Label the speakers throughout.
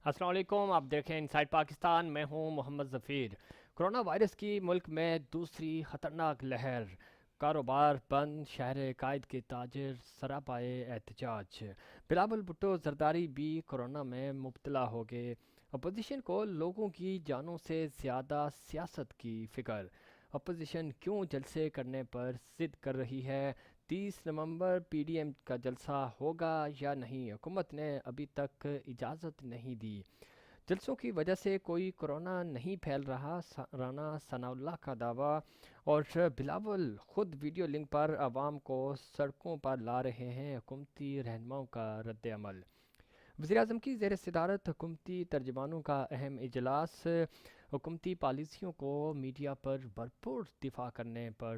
Speaker 1: السلام علیکم، آپ دیکھیں انسائٹ پاکستان، میں ہوں محمد ظفیر۔ کرونا وائرس کی ملک میں دوسری خطرناک لہر، کاروبار بند، شہر قائد کے تاجر سراپائے احتجاج۔ بلاول بھٹو زرداری بھی کورونا میں مبتلا ہو گئے۔ اپوزیشن کو لوگوں کی جانوں سے زیادہ سیاست کی فکر۔ اپوزیشن کیوں جلسے کرنے پر ضد کر رہی ہے؟ 30 نومبر پی ڈی ایم کا جلسہ ہوگا یا نہیں؟ حکومت نے ابھی تک اجازت نہیں دی۔ جلسوں کی وجہ سے کوئی کورونا نہیں پھیل رہا، رانا ثناء اللہ کا دعویٰ۔ اور بلاول خود ویڈیو لنک پر عوام کو سڑکوں پر لا رہے ہیں، حکومتی رہنماؤں کا رد عمل۔ وزیراعظم کی زیر صدارت حکومتی ترجمانوں کا اہم اجلاس، حکومتی پالیسیوں کو میڈیا پر بھرپور دفاع کرنے پر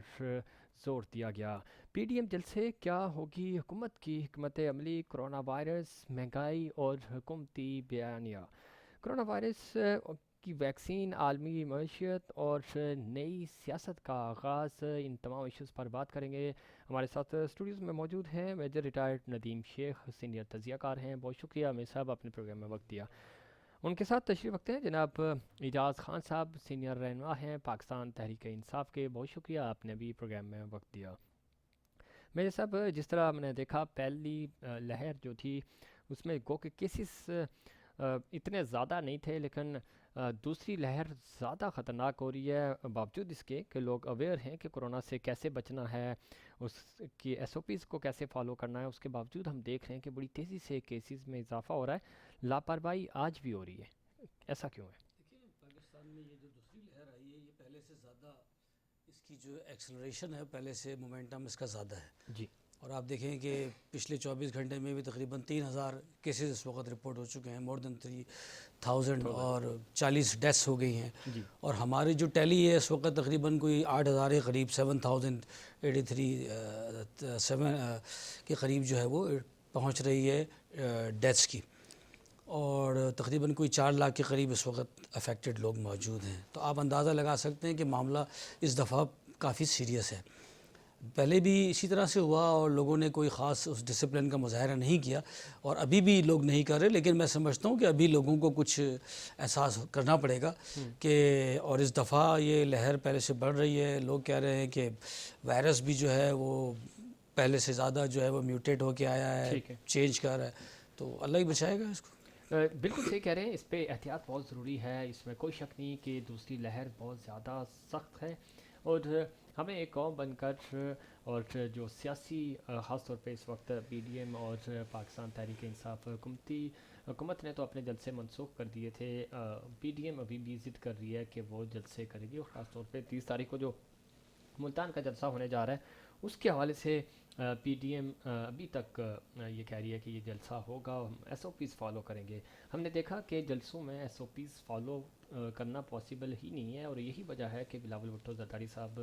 Speaker 1: زور دیا گیا۔ پی ڈی ایم جلسے کیا ہوگی حکومت کی حکمت عملی؟ کرونا وائرس، مہنگائی اور حکومتی بیانیہ۔ کرونا وائرس کی ویکسین، عالمی معیشت اور نئی سیاست کا آغاز، ان تمام ایشوز پر بات کریں گے۔ ہمارے ساتھ اسٹوڈیوز میں موجود ہیں میجر ریٹائرڈ ندیم شیخ، سینئر تجزیہ کار ہیں۔ بہت شکریہ امیر صاحب، اپنے پروگرام میں وقت دیا۔ ان کے ساتھ تشریف رکھتے ہیں جناب اعجاز خان صاحب، سینئر رہنما ہیں پاکستان تحریک انصاف کے۔ بہت شکریہ، آپ نے بھی پروگرام میں وقت دیا۔ میرے صاحب، جس طرح ہم نے دیکھا پہلی لہر جو تھی اس میں گو کہ کیسز اتنے زیادہ نہیں تھے، لیکن دوسری لہر زیادہ خطرناک ہو رہی ہے، باوجود اس کے کہ لوگ اویئر ہیں کہ کرونا سے کیسے بچنا ہے، اس کی ایس او پیز کو کیسے فالو کرنا ہے۔ اس کے باوجود ہم دیکھ رہے ہیں کہ بڑی تیزی سے کیسز میں اضافہ ہو رہا ہے، لاپرواہی آج بھی ہو رہی ہے۔ ایسا کیوں ہے؟
Speaker 2: دیکھیں، پاکستان میں یہ جو دوسری لہر آئی ہے یہ پہلے سے زیادہ، اس کی جو ایکسلریشن ہے پہلے سے مومنٹم اس کا زیادہ ہے۔
Speaker 1: جی
Speaker 2: اور آپ دیکھیں کہ پچھلے 24 گھنٹے میں بھی تقریباً 3000 کیسز اس وقت رپورٹ ہو چکے ہیں، مور دین 3000، اور 40 ڈیتھس ہو گئی ہیں۔
Speaker 1: جی
Speaker 2: اور ہماری جو ٹیلی ہے اس وقت تقریباً کوئی 8000 کے قریب، 7083 کے قریب جو ہے وہ پہنچ رہی ہے ڈیتھس کی، اور تقریباً کوئی 4 لاکھ کے قریب اس وقت افیکٹڈ لوگ موجود ہیں۔ تو آپ اندازہ لگا سکتے ہیں کہ معاملہ اس دفعہ کافی سیریس ہے۔ پہلے بھی اسی طرح سے ہوا اور لوگوں نے کوئی خاص اس ڈسپلن کا مظاہرہ نہیں کیا، اور ابھی بھی لوگ نہیں کر رہے، لیکن میں سمجھتا ہوں کہ ابھی لوگوں کو کچھ احساس کرنا پڑے گا کہ، اور اس دفعہ یہ لہر پہلے سے بڑھ رہی ہے۔ لوگ کہہ رہے ہیں کہ وائرس بھی جو ہے وہ پہلے سے زیادہ جو ہے وہ میوٹیٹ ہو کے آیا ہے،
Speaker 1: ٹھیک ہے۔
Speaker 2: چینج کر رہا ہے، تو اللہ ہی بچائے گا اس کو۔
Speaker 1: بالکل صحیح کہہ رہے ہیں، اس پہ احتیاط بہت ضروری ہے، اس میں کوئی شک نہیں کہ دوسری لہر بہت زیادہ سخت ہے، اور ہمیں ایک قوم بن کر، اور جو سیاسی خاص طور پہ اس وقت پی ڈی ایم اور پاکستان تحریک انصاف، حکومت نے تو اپنے جلسے منسوخ کر دیے تھے، پی ڈی ایم ابھی بھی ضد کر رہی ہے کہ وہ جلسے کرے گی، اور خاص طور پہ 30 تاریخ کو جو ملتان کا جلسہ ہونے جا رہا ہے اس کے حوالے سے پی ڈی ایم ابھی تک یہ کہہ رہی ہے کہ یہ جلسہ ہوگا، ہم ایس او پیز فالو کریں گے۔ ہم نے دیکھا کہ جلسوں میں ایس او پیز فالو کرنا پاسبل ہی نہیں ہے، اور یہی وجہ ہے کہ بلاول بھٹو زرداری صاحب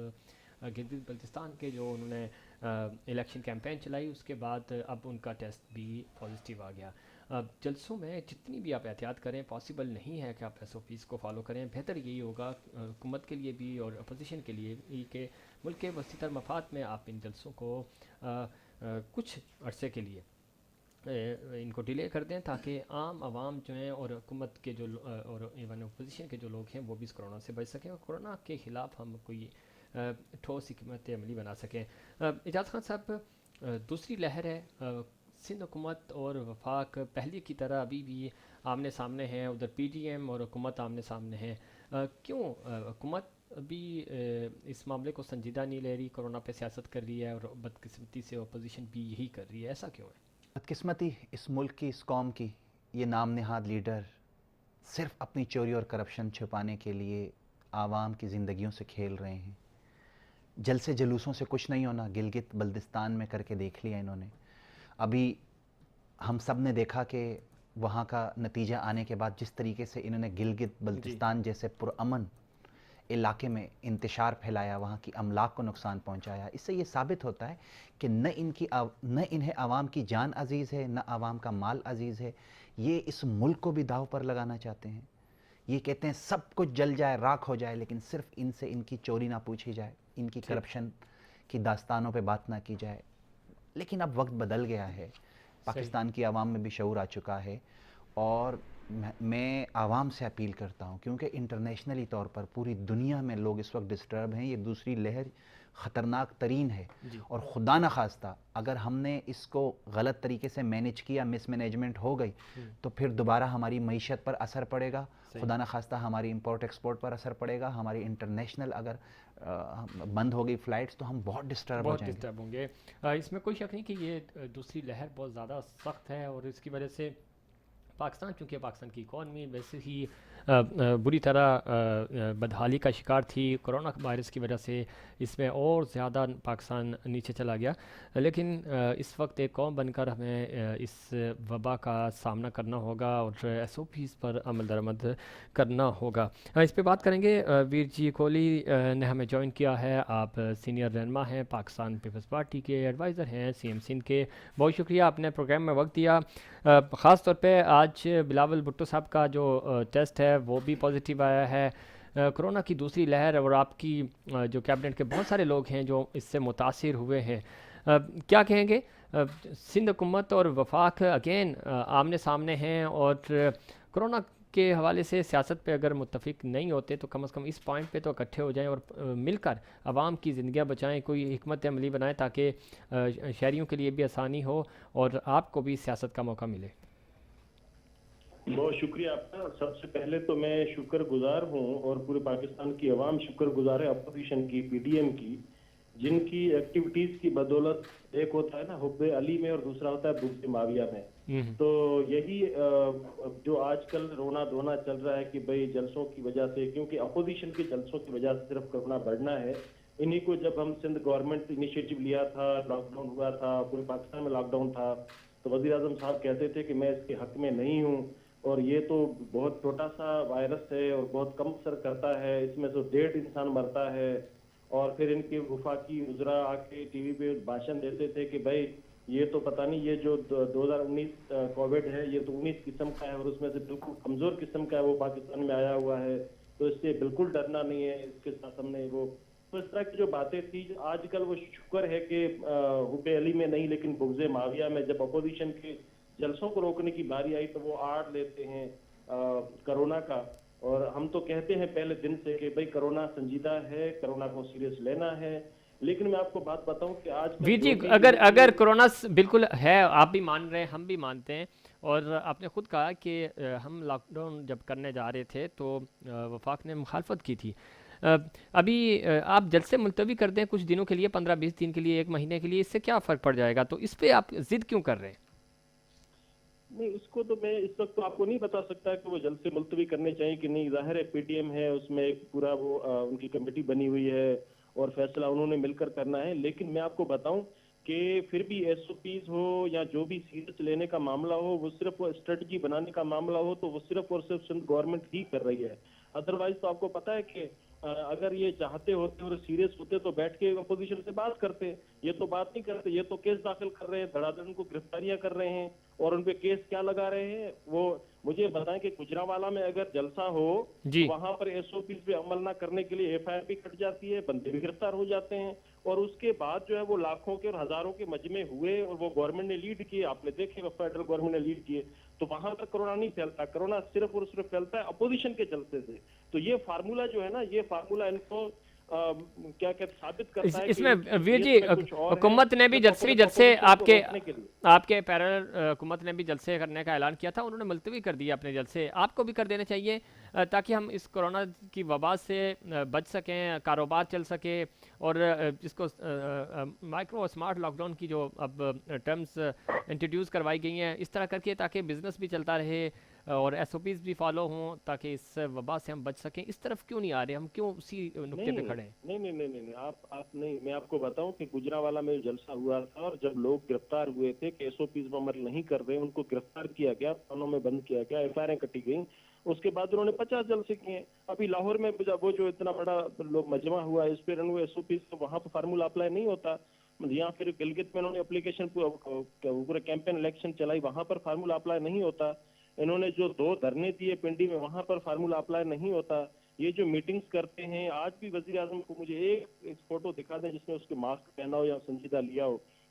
Speaker 1: گلگت بلتستان کے جو انہوں نے الیکشن کیمپین چلائی، اس کے بعد اب ان کا ٹیسٹ بھی پازیٹیو آ گیا۔ اب جلسوں میں جتنی بھی آپ احتیاط کریں، پاسبل نہیں ہے کہ آپ ایس او پیز کو فالو کریں۔ بہتر یہی ہوگا حکومت کے لیے بھی اور اپوزیشن کے لیے بھی کہ ملک کے وسیع تر مفاد میں آپ ان جلسوں کو کچھ عرصے کے لیے ان کو ڈیلے کر دیں، تاکہ عام عوام جو ہیں اور حکومت کے جو اور ایون اپوزیشن کے جو لوگ ہیں وہ بھی اس کرونا سے بچ سکیں، اور کرونا کے خلاف ہم کوئی ٹھوس حکمت عملی بنا سکیں۔ اعجاز خان صاحب، دوسری لہر ہے، سندھ حکومت اور وفاق پہلے کی طرح ابھی بھی آمنے سامنے ہیں، ادھر پی ڈی ایم اور حکومت آمنے سامنے ہیں، کیوں حکومت ابھی اس معاملے کو سنجیدہ نہیں لے رہی، کرونا پہ سیاست کر رہی ہے، اور بدقسمتی سے اپوزیشن بھی یہی کر رہی ہے؟ ایسا کیوں ہے؟
Speaker 3: بدقسمتی اس ملک کی، اس قوم کی، یہ نام نہاد لیڈر صرف اپنی چوری اور کرپشن چھپانے کے لیے عوام کی زندگیوں سے کھیل رہے ہیں۔ جلسے جلوسوں سے کچھ نہیں ہونا، گلگت بلتستان میں کر کے دیکھ لیا انہوں نے۔ ابھی ہم سب نے دیکھا کہ وہاں کا نتیجہ آنے کے بعد جس طریقے سے انہوں نے گلگت بلتستان جیسے پرامن علاقے میں انتشار پھیلایا، وہاں کی املاک کو نقصان پہنچایا، اس سے یہ ثابت ہوتا ہے کہ نہ انہیں عوام کی جان عزیز ہے، نہ عوام کا مال عزیز ہے۔ یہ اس ملک کو بھی داؤ پر لگانا چاہتے ہیں۔ یہ کہتے ہیں سب کچھ جل جائے، راکھ ہو جائے، لیکن صرف ان سے ان کی چوری نہ پوچھی جائے، ان کی
Speaker 1: ٹھیک۔
Speaker 3: کرپشن کی داستانوں پہ بات نہ کی جائے۔ لیکن اب وقت بدل گیا ہے،
Speaker 1: صحیح۔
Speaker 3: پاکستان کی عوام میں بھی شعور آ چکا ہے، اور میں عوام سے اپیل کرتا ہوں، کیونکہ انٹرنیشنلی طور پر پوری دنیا میں لوگ اس وقت ڈسٹرب ہیں، یہ دوسری لہر خطرناک ترین ہے، اور خدا نخواستہ اگر ہم نے اس کو غلط طریقے سے مینیج کیا، مس مینجمنٹ ہو گئی، تو پھر دوبارہ ہماری معیشت پر اثر پڑے گا، خدا نخواستہ ہماری امپورٹ ایکسپورٹ پر اثر پڑے گا، ہماری انٹرنیشنل اگر بند ہو گئی فلائٹس تو ہم بہت ڈسٹرب ہو جائیں گے۔
Speaker 1: ہوں گے۔ اس میں کوئی شک نہیں کہ یہ دوسری لہر بہت زیادہ سخت ہے، اور اس کی وجہ سے پاکستان، چونکہ پاکستان کی اکانومی ویسے ہی بری طرح بدحالی کا شکار تھی کرونا وائرس کی وجہ سے، اس میں اور زیادہ پاکستان نیچے چلا گیا، لیکن اس وقت ایک قوم بن کر ہمیں اس وبا کا سامنا کرنا ہوگا اور ایس او پیز پر عمل درآمد کرنا ہوگا۔ اس پہ بات کریں گے۔ ویر جی کوہلی نے ہمیں جوائن کیا ہے، آپ سینئر رہنما ہیں، پاکستان پیپلز پارٹی کے ایڈوائزر ہیں، سی ایم سندھ کے۔ بہت شکریہ، آپ نے پروگرام میں وقت دیا۔ خاص طور پہ آج بلاول بھٹو صاحب کا جو ٹیسٹ ہے وہ بھی پازیٹیو آیا ہے۔ کرونا کی دوسری لہر اور آپ کی جو کیبنٹ کے بہت سارے لوگ ہیں جو اس سے متاثر ہوئے ہیں، کیا کہیں گے؟ سندھ حکومت اور وفاق اگین آمنے سامنے ہیں، اور کرونا کے حوالے سے سیاست پہ اگر متفق نہیں ہوتے تو کم از کم اس پوائنٹ پہ تو اکٹھے ہو جائیں اور مل کر عوام کی زندگیاں بچائیں، کوئی حکمت عملی بنائیں تاکہ شہریوں کے لیے بھی آسانی ہو اور آپ کو بھی سیاست کا موقع ملے۔
Speaker 4: بہت شکریہ آپ کا۔ سب سے پہلے تو میں شکر گزار ہوں، اور پورے پاکستان کی عوام شکر گزار ہے اپوزیشن کی، پی ڈی ایم کی، جن کی ایکٹیویٹیز کی بدولت ایک ہوتا ہے نا حب علی میں، اور دوسرا ہوتا ہے بغض معاویہ میں۔ تو یہی جو آج کل رونا دھونا چل رہا ہے کہ بھئی جلسوں کی وجہ سے، کیونکہ اپوزیشن کے جلسوں کی وجہ سے صرف کرونا بڑھنا ہے، انہی کو جب ہم سندھ گورنمنٹ انیشیٹو لیا تھا، لاک ڈاؤن ہوا تھا، پورے پاکستان میں لاک ڈاؤن تھا، تو وزیر اعظم صاحب کہتے تھے کہ میں اس کے حق میں نہیں ہوں، اور یہ تو بہت چھوٹا سا وائرس ہے اور بہت کم اثر کرتا ہے، اس میں تو 1.5 انسان مرتا ہے۔ اور پھر ان کے وفاقی وزراء آ کے ٹی وی پہ بھاشن دیتے تھے کہ بھائی یہ تو پتہ نہیں، یہ جو 2019 کووڈ ہے یہ تو 19 قسم کا ہے، اور اس میں سے بالکل کمزور قسم کا ہے، وہ پاکستان میں آیا ہوا ہے، تو اس سے بالکل ڈرنا نہیں ہے، اس کے ساتھ ہم نے وہ تو اس طرح کی جو باتیں تھی۔ آج کل وہ شکر ہے کہ حب علی میں نہیں لیکن بغض معاویہ میں جب اپوزیشن کے جلسوں کو روکنے کی باری آئی تو وہ آڑ لیتے ہیں کرونا کا، اور ہم تو کہتے ہیں پہلے دن سے کہ بھئی کرونا سنجیدہ ہے، کرونا کو سیریس لینا ہے، لیکن میں آپ کو بات بتاؤں کہ آج
Speaker 1: ویر جی اگر کرونا بالکل ہے، آپ بھی مان رہے ہیں، ہم بھی مانتے ہیں، اور آپ نے خود کہا کہ ہم لاک ڈاؤن جب کرنے جا رہے تھے تو وفاق نے مخالفت کی تھی، ابھی آپ جلسے ملتوی کر دیں کچھ دنوں کے لیے، 15-20 دن کے لیے، 1 مہینے کے لیے، اس سے کیا فرق پڑ جائے گا؟ تو اس پہ آپ ضد کیوں کر رہے ہیں؟
Speaker 4: نہیں، اس کو تو میں اس وقت تو آپ کو نہیں بتا سکتا کہ وہ جلسے ملتوی کرنے چاہیے کہ نہیں، ظاہر ہے پی ٹی ایم ہے، اس میں ایک پورا وہ ان کی کمیٹی بنی ہوئی ہے اور فیصلہ انہوں نے مل کر کرنا ہے، لیکن میں آپ کو بتاؤں کہ پھر بھی ایس او پیز ہو یا جو بھی سیریس لینے کا معاملہ ہو، وہ صرف وہ اسٹریٹجی بنانے کا معاملہ ہو تو وہ صرف اور صرف سندھ گورنمنٹ ہی کر رہی ہے، ادروائز تو آپ کو پتا ہے کہ اگر یہ چاہتے ہوتے اور سیریس ہوتے تو بیٹھ کے اپوزیشن سے بات کرتے، یہ تو بات نہیں کرتے، یہ تو کیس داخل کر رہے ہیں، دھڑا دھڑ ان کو گرفتاریاں کر رہے ہیں، اور ان پہ کیس کیا لگا رہے ہیں۔ وہ مجھے بتائیں کہ گجرانوالہ میں اگر جلسہ ہو
Speaker 1: جی،
Speaker 4: وہاں پر ایس او پیز پہ عمل نہ کرنے کے لیے ایف آئی آر بھی کٹ جاتی ہے، بندے بھی گرفتار ہو جاتے ہیں، اور اس کے بعد جو ہے وہ لاکھوں کے اور ہزاروں کے مجمع ہوئے اور وہ گورنمنٹ نے لیڈ کیے، آپ نے دیکھے وہ فیڈرل گورنمنٹ نے لیڈ کیے، تو وہاں پر کرونا نہیں پھیلتا، کرونا صرف اور صرف پھیلتا ہے اپوزیشن کے جلسے سے۔ تو یہ فارمولا جو ہے نا، یہ فارمولا ان کو کیا کہتے ثابت کرتا ہے
Speaker 1: اس
Speaker 4: کہ
Speaker 1: میں ویر جی حکومت نے بھی جلسے آپ کے پیرالل حکومت نے بھی جلسے کرنے کا اعلان کیا تھا، انہوں نے ملتوی کر دیا اپنے جلسے، آپ کو بھی کر دینے چاہیے تاکہ ہم اس کرونا کی وبا سے بچ سکیں، کاروبار چل سکے، اور جس کو مائکرو اسمارٹ لاک ڈاؤن کی جو اب ٹرمز انٹروڈیوس کروائی گئی ہیں، اس طرح کر کے تاکہ بزنس بھی چلتا رہے اور ایس او پیز بھی فالو ہوں تاکہ اس وبا سے ہم بچ سکیں۔ اس طرف کیوں نہیں آ رہے؟ ہم کیوں اسی نقطے پہ کھڑے ہیں؟
Speaker 4: نہیں، آپ نہیں، میں آپ کو بتاؤں کہ گجرانوالہ میں جلسہ ہوا تھا اور جب لوگ گرفتار ہوئے تھے کہ ایس او پیز پر عمل نہیں کر رہے، ان کو گرفتار کیا گیا، تھانوں میں بند کیا گیا، ایف آئی آریں کٹی گئیں، اس کے بعد انہوں نے 50 جلسے کیے۔ ابھی لاہور میں وہ جو اتنا بڑا لوگ مجمع ہوا اس پہ ایس او پیز، وہاں پہ فارمولا اپلائی نہیں ہوتا، یہاں پھر گلگت میں انہوں نے اپلیکیشن پورے کیمپین الیکشن چلائی، وہاں پر فارمولا اپلائی نہیں ہوتا، انہوں نے جو 2 دھرنے دیے پنڈی میں وہاں پر فارمولا اپلائی نہیں ہوتا، یہ جو میٹنگز کرتے ہیں، آج بھی وزیر اعظم کو مجھے ایک فوٹو دکھا دیں جس میں اس کے ماسک پہنا ہو یا سنجیدہ لیا ہو،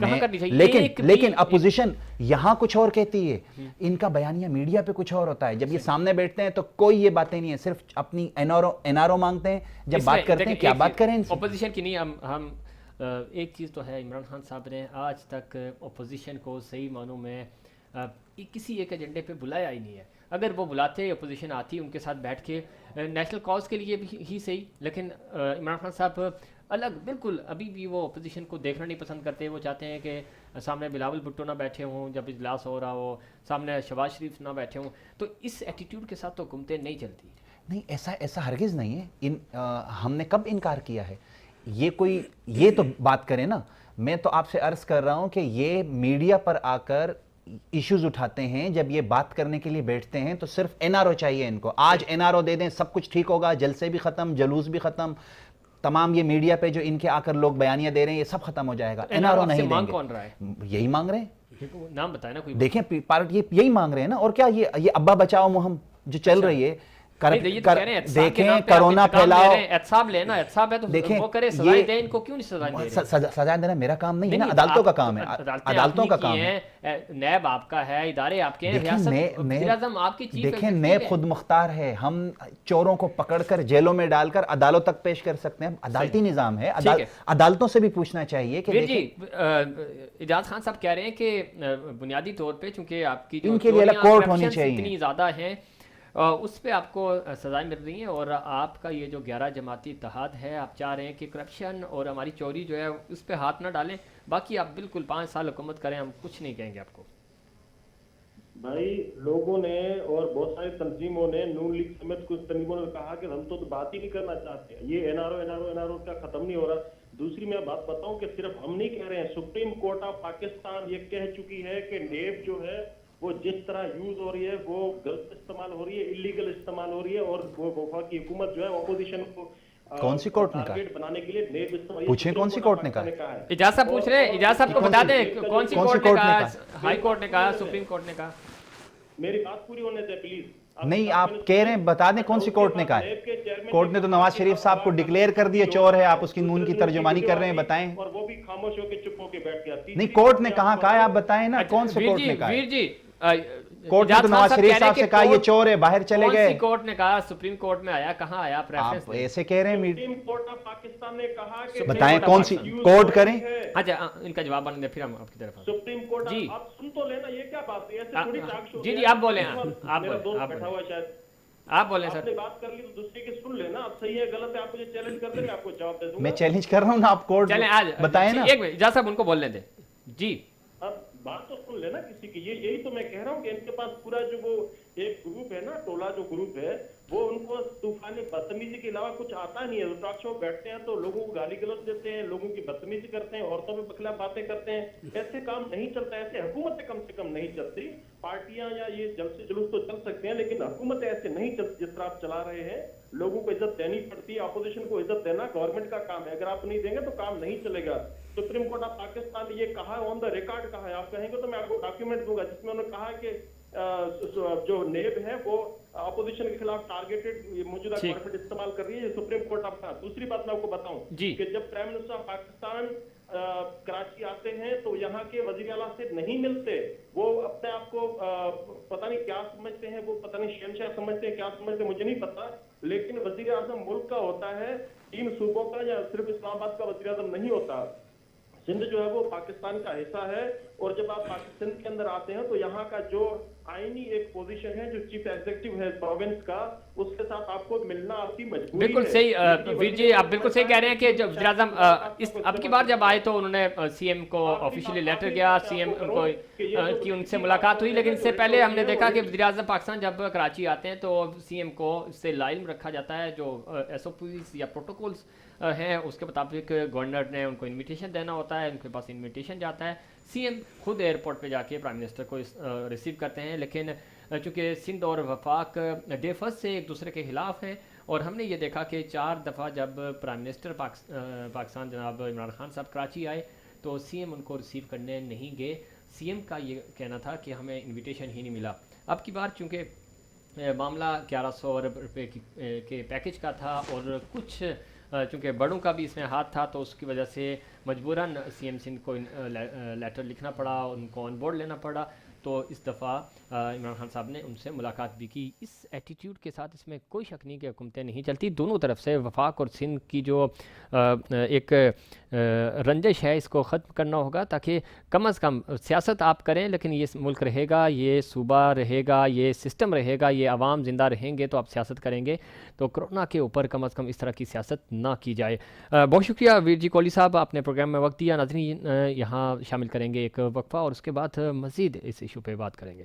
Speaker 1: کہاں کرنی چاہیے؟
Speaker 3: لیکن اپوزیشن یہاں کچھ اور کہتی ہے، ان کا بیانیہ میڈیا پہ کچھ اور ہوتا ہے. جب یہ سامنے بیٹھتے ہیں تو کوئی یہ باتیں نہیں ہے، صرف اپنی این آر او مانگتے ہیں. جب بات کرتے ہیں کیا بات کریں ان سے؟
Speaker 1: اپوزیشن کی نہیں، ہم ایک چیز تو ہے، عمران خان صاحب نے آج تک اپوزیشن کو صحیح معنوں میں کسی ایک ایجنڈے پہ بلایا ہی نہیں ہے. اگر وہ بلاتے، اپوزیشن آتی ان کے ساتھ بیٹھ کے نیشنل کاز کے لیے بھی ہی صحیح، لیکن عمران خان صاحب الگ بالکل ابھی بھی وہ اپوزیشن کو دیکھنا نہیں پسند کرتے. وہ چاہتے ہیں کہ سامنے بلاول بھٹو نہ بیٹھے ہوں جب اجلاس ہو رہا ہو، سامنے شہباز شریف نہ بیٹھے ہوں. تو اس ایٹیٹیوڈ کے ساتھ تو حکومتیں نہیں چلتی.
Speaker 3: نہیں، ایسا ہرگز نہیں ہے. ہم نے کب انکار کیا ہے؟ یہ تو بات کریں نا. میں تو آپ سے عرض کر رہا ہوں کہ یہ میڈیا پر آ کر ایشوز اٹھاتے ہیں، جب یہ بات کرنے کے لیے بیٹھتے ہیں تو صرف این آر او چاہیے ان کو. آج این آر او دے دیں سب کچھ ٹھیک ہوگا، جلسے بھی ختم، جلوس بھی ختم، تمام یہ میڈیا پہ جو ان کے آ کر لوگ بیانیہ دے رہے ہیں یہ سب ختم ہو جائے گا. این آر او نہیں دیں گے.
Speaker 1: کون رہا ہے؟
Speaker 3: یہی مانگ رہے ہیں.
Speaker 1: نام بتائیں نا کوئی.
Speaker 3: دیکھیں پارٹی یہی مانگ رہے ہیں نا. اور کیا یہ ابا بچاؤ مہم جو چل رہی ہے، دیکھیں کرونا پھیلاؤ،
Speaker 1: احتساب لینا، احتساب ہے تو وہ کرے، سزائیں دیں. ان کو کیوں نہیں سزائیں دے رہے؟
Speaker 3: سزائیں دینا میرا کام نہیں ہے نا، عدالتوں کا کام ہے. عدالتوں کا کام ہے.
Speaker 1: نیب آپ کا ہے، ادارے آپ کے ہیں، وزیر اعظم آپ کی چیف.
Speaker 3: دیکھیں نیب خود مختار ہے. ہم چوروں کو پکڑ کر جیلوں میں ڈال کر عدالتوں تک پیش کر سکتے ہیں. عدالتی نظام ہے، عدالتوں سے بھی پوچھنا چاہیے کہ
Speaker 1: جی. اجاز خان صاحب کہہ رہے ہیں کہ بنیادی طور پہ چونکہ آپ کی
Speaker 3: ان کے لیے الگ کورٹ ہونی چاہیے،
Speaker 1: اتنی زیادہ ہیں، اس پہ آپ کو سزائیں مل رہی ہیں. اور آپ کا یہ جو 11 جماعتی اتحاد ہے، آپ چاہ رہے ہیں کہ کرپشن اور ہماری چوری جو ہے اس پہ ہاتھ نہ ڈالیں. باقی آپ بالکل 5 سال حکومت کریں، ہم کچھ نہیں کہیں گے آپ کو.
Speaker 4: بھائی لوگوں نے اور بہت ساری تنظیموں نے، نون لیگ سمیت کچھ تنظیموں نے کہا کہ ہم تو بات ہی نہیں کرنا چاہتے. یہ این آر او کا ختم نہیں ہو رہا. دوسری میں بات بتاؤں کہ صرف ہم نہیں کہہ رہے ہیں، سپریم کورٹ آف پاکستان یہ کہہ چکی ہے کہ نیب جو ہے وہ جس طرح یوز ہو رہی ہے وہ غلط استعمال ہو رہی ہے، اللیگل استعمال ہو رہی ہے. اور وہ وفاقی حکومت جو ہے اپوزیشن کو
Speaker 3: کون سی کورٹ نے کہا؟
Speaker 4: بنانے کے لیے نیب استعمال.
Speaker 3: پوچھیں کون سی کورٹ نے کہا؟
Speaker 1: اجازت صاحب پوچھ رہے ہیں، اجازت صاحب کو بتا دیں کون سی کورٹ نے کہا. ہائی کورٹ نے کہا، سپریم کورٹ نے کہا.
Speaker 4: میری بات پوری ہونے دیں پلیز.
Speaker 3: نہیں آپ کہہ رہے ہیں، بتا دیں کون سی کورٹ نے کہا ہے. کورٹ نے تو نواز شریف صاحب کو ڈکلیئر کر دیا چور ہے، آپ اس کی نون کی ترجمانی کر رہے ہیں، بتائیں.
Speaker 4: اور وہ بھی خاموش ہو کے چپ ہو کے بیٹھ گیا.
Speaker 3: نہیں کورٹ نے کہاں کہا ہے، آپ بتائیں نا کون سے کورٹ نے کہا ہے.
Speaker 1: ویر جی،
Speaker 3: کورٹ نے تو نواز شریف صاحب سے کہا یہ چور ہے، باہر چلے گئے.
Speaker 1: کون سی کورٹ نے کہا؟ سپریم کورٹ میں آیا، کہاں آیا؟
Speaker 3: آپ ایسے کہہ رہے ہیں.
Speaker 4: سپریم کورٹ آف پاکستان نے کہا کہ
Speaker 3: بتائیں کون سی کورٹ کریں.
Speaker 1: اچھا ان کا جواب آنے دیں پھر ہم آپ کی طرف.
Speaker 4: سپریم کورٹ
Speaker 1: جی
Speaker 4: آپ سن تو لینا، یہ کیا بات ہے؟ ایسے تھوڑی ٹاک شو.
Speaker 1: جی آپ بولیں. آپ بولیں سر.
Speaker 4: آپ نے بات کر لی تو دوسرے کی سن لینا. آپ صحیح ہے غلط ہے آپ مجھے چیلنج کر دیں، میں آپ کو جواب دے دوں گا.
Speaker 3: میں چیلنج کر رہا ہوں نا، آپ کورٹ
Speaker 1: چلیں آج
Speaker 3: بتائیں نا.
Speaker 1: ایک منٹ اجازت صاحب ان کو بولنے دیں. جی
Speaker 4: اب بات تو سن لینا کسی کی. یہی تو میں کہہ رہا ہوں کہ ان کے پاس پورا جو وہ ایک گروپ ہے نا، ٹولہ جو گروپ ہے، وہ ان کو طوفانی بدتمیزی کے علاوہ کچھ آتا نہیں ہے. وہ ٹاک شو بیٹھتے ہیں تو لوگوں کو گالی گلوچ دیتے ہیں، لوگوں کی بدتمیزی کرتے ہیں، عورتوں پہ خلاف باتیں کرتے ہیں. ایسے کام نہیں چلتا، ایسے حکومتیں کم سے کم نہیں چلتی. پارٹیاں یا یہ جلسے جلوس تو چل سکتے ہیں لیکن حکومتیں ایسے نہیں چلتی جس طرح آپ چلا رہے ہیں. لوگوں کو عزت دینی پڑتی ہے، اپوزیشن کو عزت دینا گورنمنٹ کا کام ہے. اگر آپ نہیں دیں گے تو کام نہیں چلے گا. سپریم کورٹ آف پاکستان نے یہ کہا، آن دا ریکارڈ کہا ہے. آپ کہیں گے تو میں آپ کو ڈاکیومنٹ دوں گا جس میں انہوں نے کہا کہ جو نیب ہے وہ اپوزیشن کے خلاف ٹارگیٹڈ موجودہ گورنمنٹ استعمال کر رہی ہے. یہ سپریم کورٹ آف. دوسری بات میں آپ کو بتاؤں کہ جب prime minister of Pakistan Karachi آتے ہیں تو یہاں کے وزیر اعلیٰ سے نہیں ملتے. وہ اپنے آپ کو پتہ نہیں کیا سمجھتے ہیں، وہ پتہ نہیں شہنشاہ سمجھتے ہیں، کیا سمجھتے ہیں مجھے نہیں پتا. لیکن وزیر اعظم ملک کا ہوتا ہے، 3 صوبوں کا، یا صرف اسلام آباد کا وزیر اعظم نہیں ہوتا. سندھ جو ہے وہ پاکستان کا حصہ ہے. اور جب آپ پاکستان کے اندر آتے ہیں تو یہاں کا جو آئینی ایک پوزیشن ہے جو چیف ایگزیکٹو ہے پروونس کا، اس کے ساتھ آپ کو ملنا آپ کی مجبوری ہے.
Speaker 1: بالکل صحیح ویر جی، آپ بالکل صحیح کہہ رہے ہیں کہ جب وزیر اعظم اب کی بار جب آئے تو انہوں نے سی ایم کو آفیشیلی لیٹر کیا، سی ایم کو کی ان سے ملاقات ہوئی. لیکن اس سے پہلے ہم نے دیکھا کہ وزیر اعظم پاکستان جب کراچی آتے ہیں تو سی ایم کو اس سے علم رکھا جاتا ہے. جو ایس او پیز یا پروٹوکولز ہیں اس کے مطابق گورنر نے ان کو انویٹیشن دینا ہوتا ہے، ان کے پاس انویٹیشن جاتا ہے. سی ایم خود ایئرپورٹ پہ جا کے پرائم منسٹر کو ریسیو کرتے ہیں. لیکن چونکہ سندھ اور وفاق ڈے فرسٹ سے ایک دوسرے کے خلاف ہیں، اور ہم نے یہ دیکھا کہ 4 دفعہ جب پرائم منسٹر پاکستان جناب عمران خان صاحب کراچی آئے تو سی ایم ان کو ریسیو کرنے نہیں گئے. سی ایم کا یہ کہنا تھا کہ ہمیں انویٹیشن ہی نہیں ملا. اب کی بار چونکہ معاملہ 1100 ارب روپے کے پیکج کا تھا اور کچھ چونکہ بڑوں کا بھی اس میں ہاتھ تھا تو اس کی وجہ سے مجبوراً سی ایم سندھ کو لیٹر لکھنا پڑا، ان کو آن بورڈ لینا پڑا. تو اس دفعہ عمران خان صاحب نے ان سے ملاقات بھی کی. اس ایٹیٹیوڈ کے ساتھ اس میں کوئی شک نہیں کہ حکومتیں نہیں چلتی، دونوں طرف سے وفاق اور سندھ کی جو ایک رنجش ہے اس کو ختم کرنا ہوگا، تاکہ کم از کم سیاست آپ کریں لیکن یہ ملک رہے گا، یہ صوبہ رہے گا، یہ سسٹم رہے گا، یہ عوام زندہ رہیں گے تو آپ سیاست کریں گے. تو کرونا کے اوپر کم از کم اس طرح کی سیاست نہ کی جائے. بہت شکریہ ویر جی کوہلی صاحب، آپ نے پروگرام میں وقت دیا. ناظرین یہاں شامل کریں گے ایک وقفہ اور اس کے بعد مزید اس ایشو پہ بات کریں گے.